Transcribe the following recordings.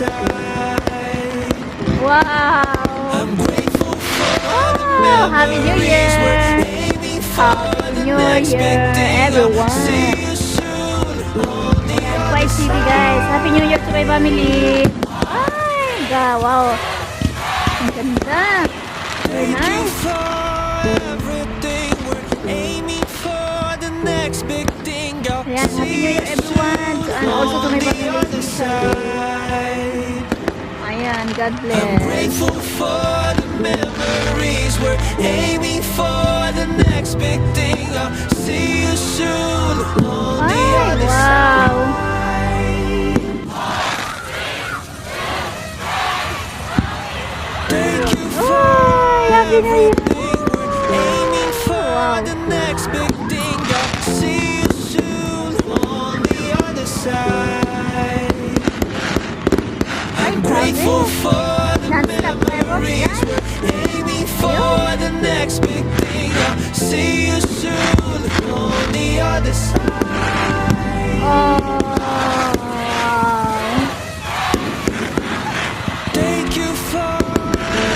Wow! Wow! Happy New Year! Happy New Year, everyone! Ayan, Kuwait City guys. Happy New Year to my family! Ay, wow! Ang ganda! Very nice! Ayan, Happy New Year everyone! And also to my family. Ayan, God bless. I'm grateful for the memories. We're aiming for the next big thing. I'll see you soon on the other side. Thank you for everything. We're aiming for the next big thing. I'll see you soon on the other side. I'm grateful for the memories. We're aiming for the next big thing. I'll see you soon on the other side. Thank you for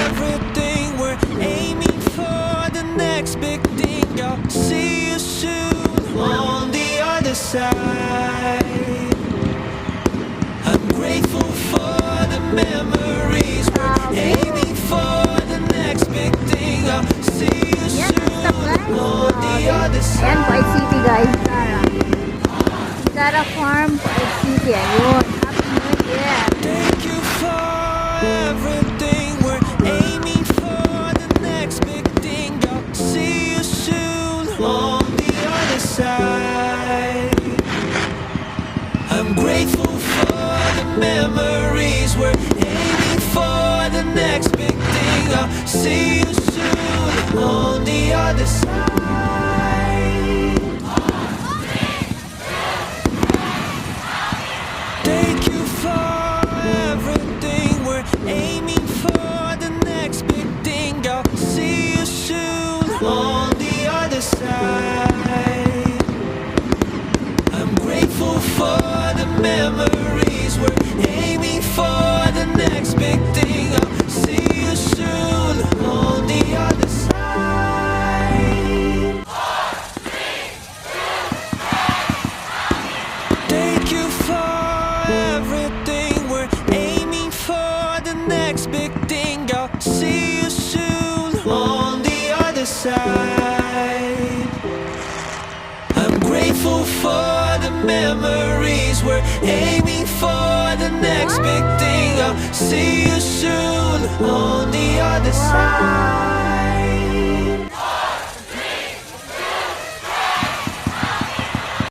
everything. We're aiming for the next big thing. I'll see you soon on the other side. I'm grateful for the memories. We're aiming for the next big thing. I'll see you soon on the other side. Ayan, Kuwait City guys. Zahra Farm, Kuwait City. Ayun. Happy New Year. Thank you for everything. We're aiming for the next big thing. I'll see you soon on the other side. I'm grateful for the memories. We're aiming for the next big thing. I'll see you soon on the other side. Thank you for everything. We're aiming for the next big thing. I'll see you soon on the other side. I'm grateful for the memories. We're aiming for the next big thing. I'll see you soon on the other side. Thank you for everything. We're aiming for the next big thing. I'll see you soon on the other side. I'm grateful for the memories. We're aiming for the next big thing. I'll see you soon on the other side.